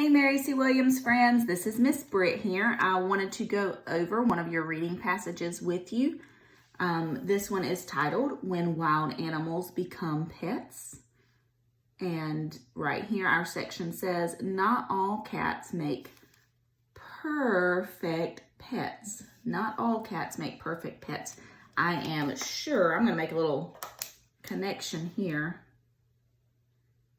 Hey Mary C. Williams friends, this is Miss Britt here. I wanted to go over one of your reading passages with you. This one is titled, When Wild Animals Become Pets. And right here our section says, not all cats make perfect pets. Not all cats make perfect pets. I am sure, I'm going to make a little connection here,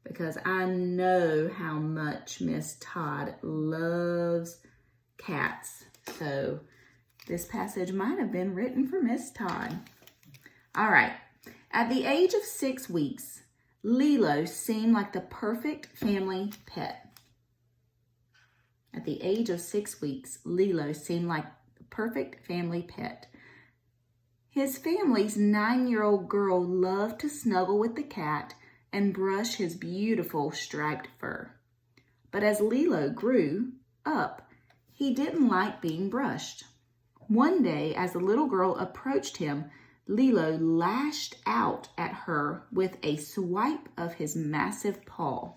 because I know how much Miss Todd loves cats. So this passage might have been written for Miss Todd. All right. At the age of 6 weeks, Lila seemed like the perfect family pet. At the age of 6 weeks, Lila seemed like the perfect family pet. His family's 9-year-old girl loved to snuggle with the cat and brush his beautiful striped fur. But as Lila grew up, he didn't like being brushed. One day, as the little girl approached him, Lila lashed out at her with a swipe of his massive paw.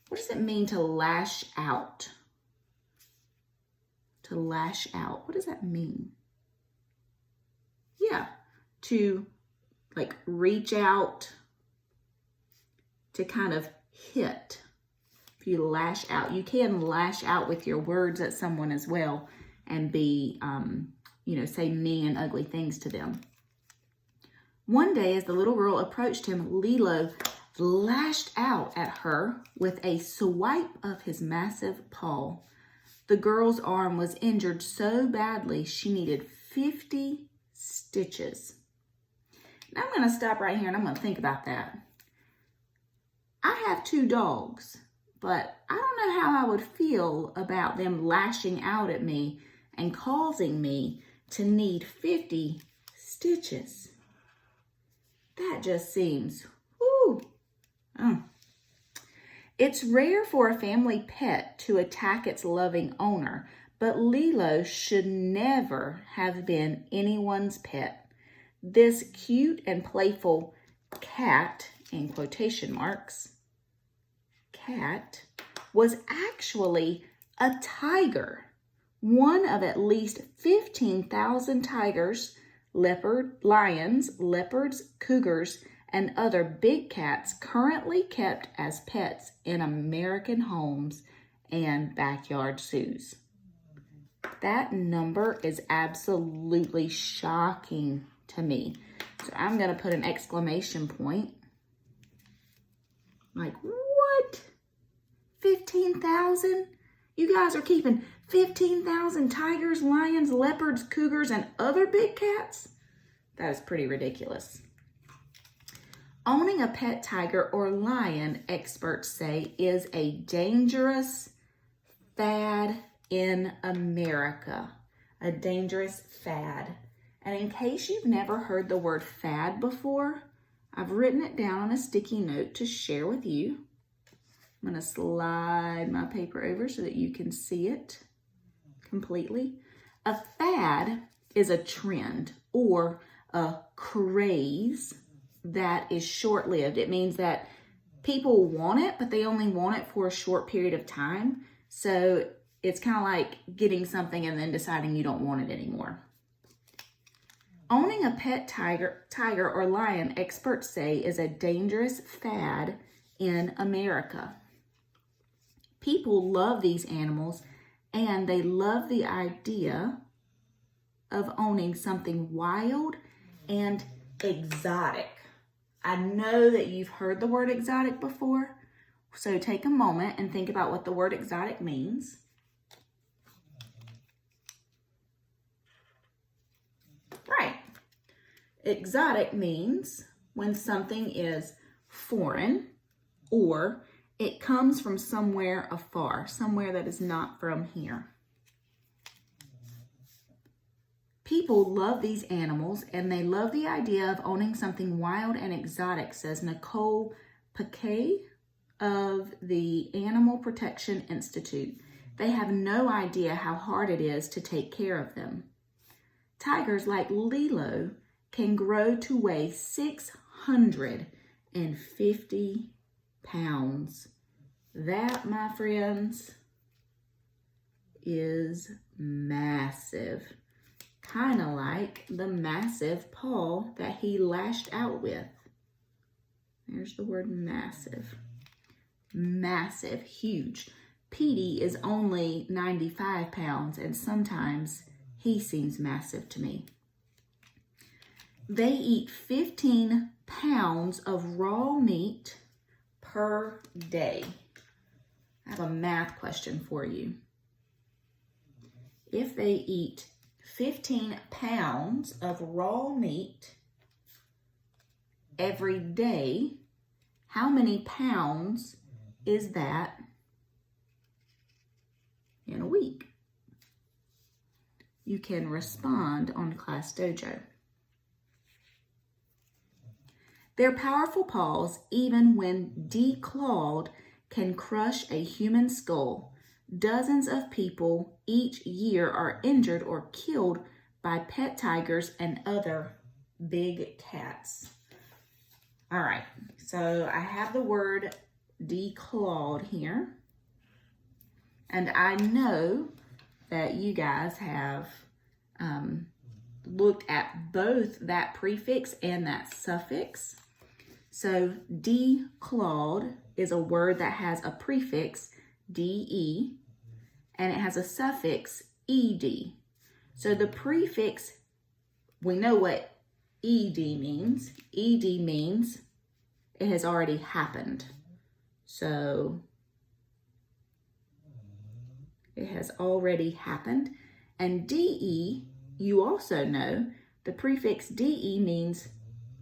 What does it mean to lash out? To lash out. What does that mean? Yeah, to like reach out, to kind of hit. If you lash out, you can lash out with your words at someone as well and be, say mean and ugly things to them. One day, as the little girl approached him, Lilo lashed out at her with a swipe of his massive paw. The girl's arm was injured so badly she needed 50 stitches. Now I'm going to stop right here and I'm going to think about that. I have 2 dogs, but I don't know how I would feel about them lashing out at me and causing me to need 50 stitches. That just seems, whoo. It's rare for a family pet to attack its loving owner, but Lilo should never have been anyone's pet. This cute and playful cat, in quotation marks, cat, was actually a tiger, one of at least 15,000 tigers, lions, leopards, cougars, and other big cats currently kept as pets in American homes and backyard zoos. That number is absolutely shocking to me. So I'm going to put an exclamation point. Like, what? 15,000? You guys are keeping 15,000 tigers, lions, leopards, cougars, and other big cats? That is pretty ridiculous. Owning a pet tiger or lion, experts say, is a dangerous fad in America. A dangerous fad. And in case you've never heard the word fad before, I've written it down on a sticky note to share with you. I'm going to slide my paper over so that you can see it completely. A fad is a trend or a craze that is short-lived. It means that people want it, but they only want it for a short period of time. So it's kind of like getting something and then deciding you don't want it anymore. Owning a pet tiger or lion, experts say, is a dangerous fad in America. People love these animals and they love the idea of owning something wild and exotic. I know that you've heard the word exotic before, so take a moment and think about what the word exotic means. Right. Exotic means when something is foreign or it comes from somewhere afar, somewhere that is not from here. People love these animals and they love the idea of owning something wild and exotic, says Nicole Paquet of the Animal Protection Institute. They have no idea how hard it is to take care of them. Tigers like Lilo can grow to weigh 650 pounds. That, my friends, is massive. Kind of like the massive paw that he lashed out with. There's the word massive. Massive, huge. Petey is only 95 pounds, and sometimes he seems massive to me. They eat 15 pounds of raw meat per day. I have a math question for you. If they eat 15 pounds of raw meat every day, how many pounds is that in a week? You can respond on ClassDojo. Their powerful paws, even when declawed, can crush a human skull. Dozens of people each year are injured or killed by pet tigers and other big cats. All right, so I have the word declawed here. And I know that you guys have looked at both that prefix and that suffix. So declawed is a word that has a prefix, de, and it has a suffix, ed. So the prefix, we know what ed means. Ed means it has already happened. So it has already happened. And de, you also know, the prefix de means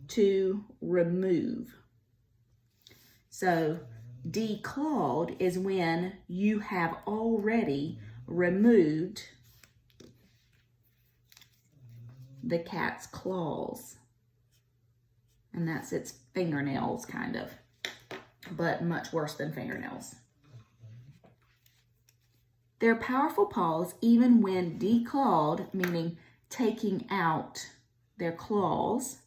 to remove. So declawed is when you have already removed the cat's claws. And that's its fingernails, kind of, but much worse than fingernails. Their powerful paws, even when declawed, meaning taking out their claws,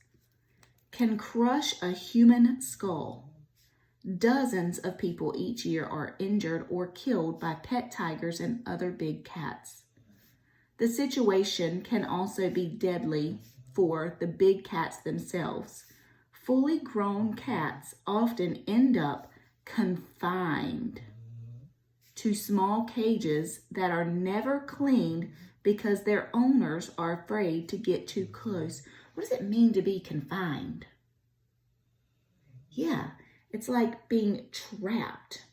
can crush a human skull. Dozens of people each year are injured or killed by pet tigers and other big cats. The situation can also be deadly for the big cats themselves. Fully grown cats often end up confined to small cages that are never cleaned because their owners are afraid to get too close. What does it mean to be confined? Yeah, it's like being trapped.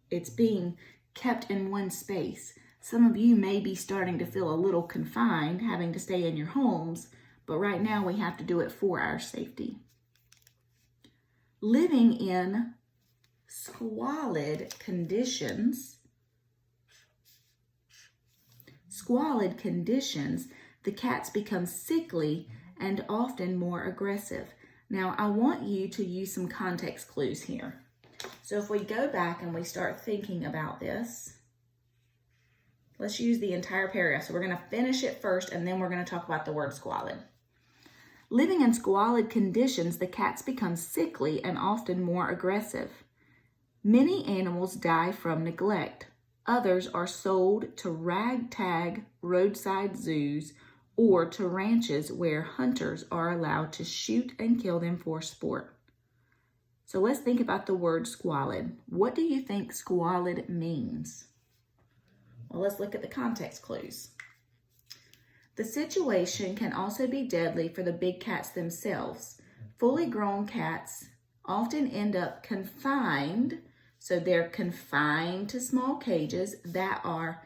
It's being kept in one space. Some of you may be starting to feel a little confined, having to stay in your homes, but right now we have to do it for our safety. Living in squalid conditions, the cats become sickly and often more aggressive. Now, I want you to use some context clues here. So if we go back and we start thinking about this, let's use the entire paragraph. So we're going to finish it first, and then we're going to talk about the word squalid. Living in squalid conditions, the cats become sickly and often more aggressive. Many animals die from neglect. Others are sold to ragtag roadside zoos or to ranches where hunters are allowed to shoot and kill them for sport. So let's think about the word squalid. What do you think squalid means? Well, let's look at the context clues. The situation can also be deadly for the big cats themselves. Fully grown cats often end up confined, so they're confined to small cages that are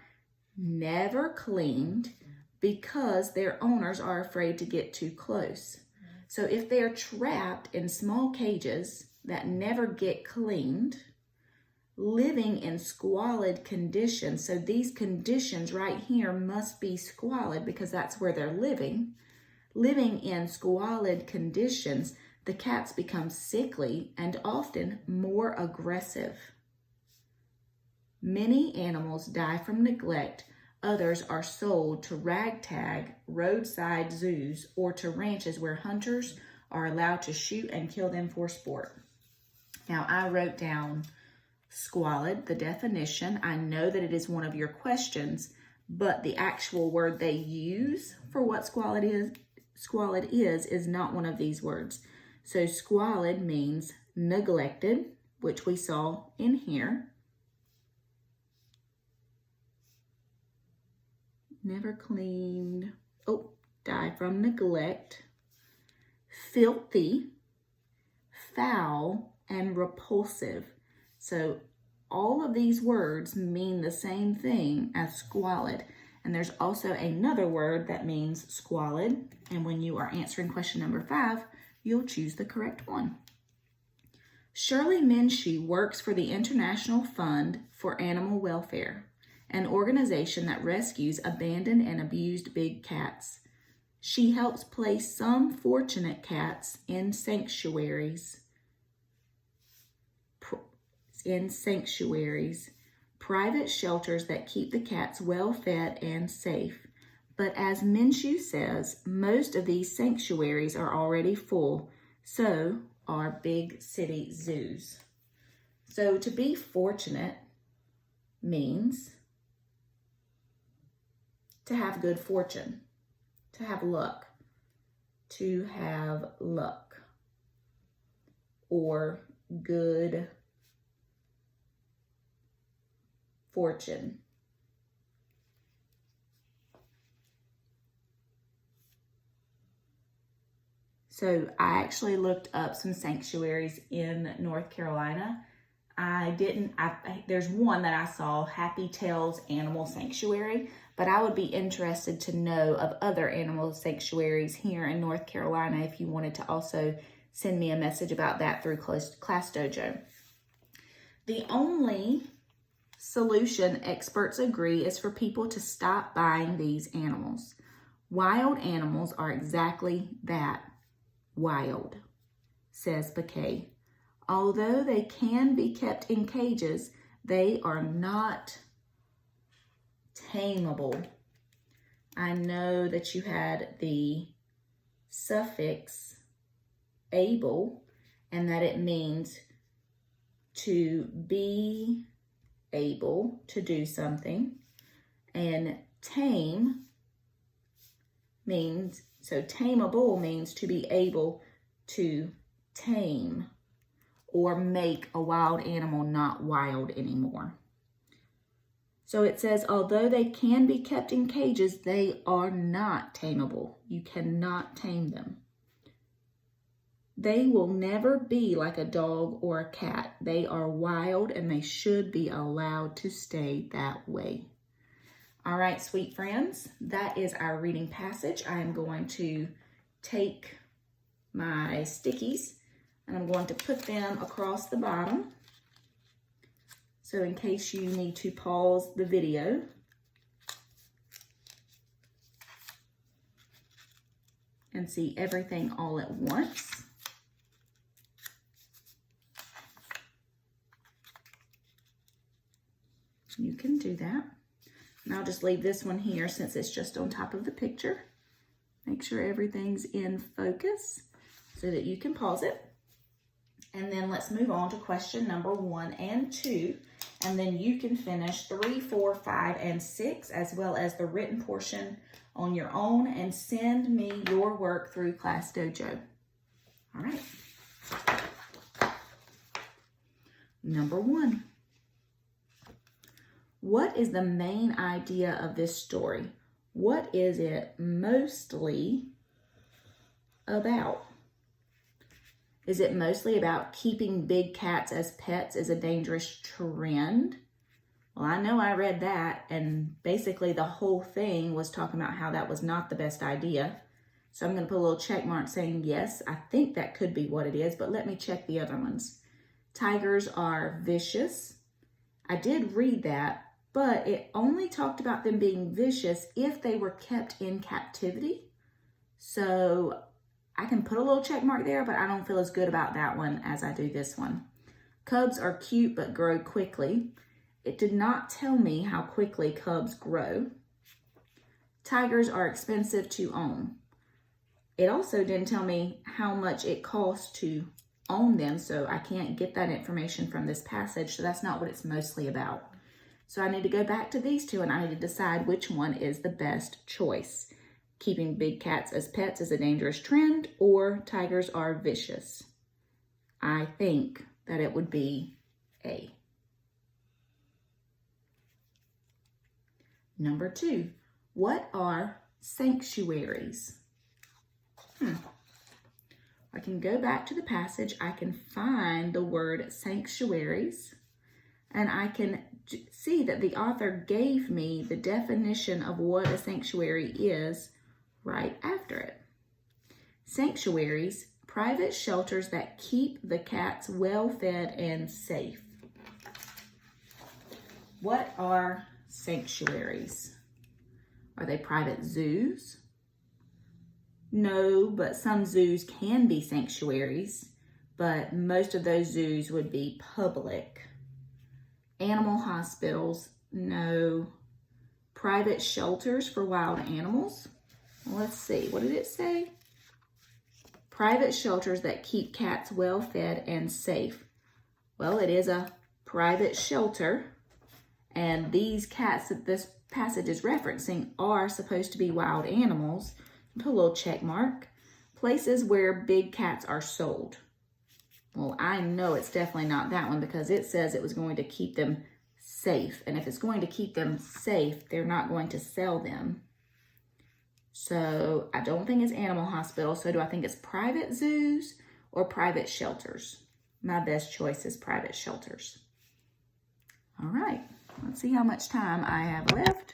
never cleaned because their owners are afraid to get too close. So if they're trapped in small cages that never get cleaned, living in squalid conditions, so these conditions right here must be squalid because that's where they're living. Living in squalid conditions, the cats become sickly and often more aggressive. Many animals die from neglect. Others are sold to ragtag roadside zoos or to ranches where hunters are allowed to shoot and kill them for sport. Now, I wrote down Squalid, the definition. I know that it is one of your questions, but the actual word they use for what squalid is not one of these words. So squalid means neglected, which we saw in here. Never cleaned. Oh, die from neglect. Filthy, foul, and repulsive. So all of these words mean the same thing as squalid. And there's also another word that means squalid. And when you are answering question number 5, you'll choose the correct one. Shirley Minshew works for the International Fund for Animal Welfare, an organization that rescues abandoned and abused big cats. She helps place some fortunate cats in sanctuaries, private shelters that keep the cats well fed and safe. But as Minshew says, most of these sanctuaries are already full, so are big city zoos. So to be fortunate means to have good fortune, to have luck, or good fortune. So I actually looked up some sanctuaries in North Carolina. There's one that I saw, Happy Tales Animal Sanctuary, but I would be interested to know of other animal sanctuaries here in North Carolina if you wanted to also send me a message about that through ClassDojo. The only solution experts agree is for people to stop buying these animals. Wild animals are exactly that, wild, says Bakay. Although they can be kept in cages, they are not tameable. I know that you had the suffix able, and that it means to be able to do something. And tame means, so tameable means to be able to tame or make a wild animal not wild anymore. So it says, although they can be kept in cages, they are not tameable. You cannot tame them. They will never be like a dog or a cat. They are wild and they should be allowed to stay that way. All right, sweet friends, that is our reading passage. I am going to take my stickies and I'm going to put them across the bottom. So in case you need to pause the video, and see everything all at once. You can do that. And I'll just leave this one here since it's just on top of the picture. Make sure everything's in focus so that you can pause it. And then let's move on to question number 1 and 2. And then you can finish 3, 4, 5, and 6, as well as the written portion on your own, and send me your work through ClassDojo. All right. Number 1. What is the main idea of this story? What is it mostly about? Is it mostly about keeping big cats as pets is a dangerous trend? Well, I know I read that, and basically the whole thing was talking about how that was not the best idea. So I'm going to put a little check mark saying, yes, I think that could be what it is, but let me check the other ones. Tigers are vicious. I did read that, but it only talked about them being vicious if they were kept in captivity. So I can put a little check mark there, but I don't feel as good about that one as I do this one. Cubs are cute but grow quickly. It did not tell me how quickly cubs grow. Tigers are expensive to own. It also didn't tell me how much it costs to own them, so I can't get that information from this passage, so that's not what it's mostly about. So I need to go back to these two and I need to decide which one is the best choice. Keeping big cats as pets is a dangerous trend, or tigers are vicious. I think that it would be A. Number 2, what are sanctuaries? I can go back to the passage, I can find the word sanctuaries, and I can see that the author gave me the definition of what a sanctuary is right after it. Sanctuaries, private shelters that keep the cats well fed and safe. What are sanctuaries? Are they private zoos? No, but some zoos can be sanctuaries, but most of those zoos would be public. Animal hospitals, no. Private shelters for wild animals? Well, let's see, what did it say? Private shelters that keep cats well fed and safe. Well, it is a private shelter, and these cats that this passage is referencing are supposed to be wild animals. Put a little check mark. Places where big cats are sold. Well, I know it's definitely not that one because it says it was going to keep them safe. And if it's going to keep them safe, they're not going to sell them. So I don't think it's animal hospitals. So do I think it's private zoos or private shelters? My best choice is private shelters. All right, let's see how much time I have left.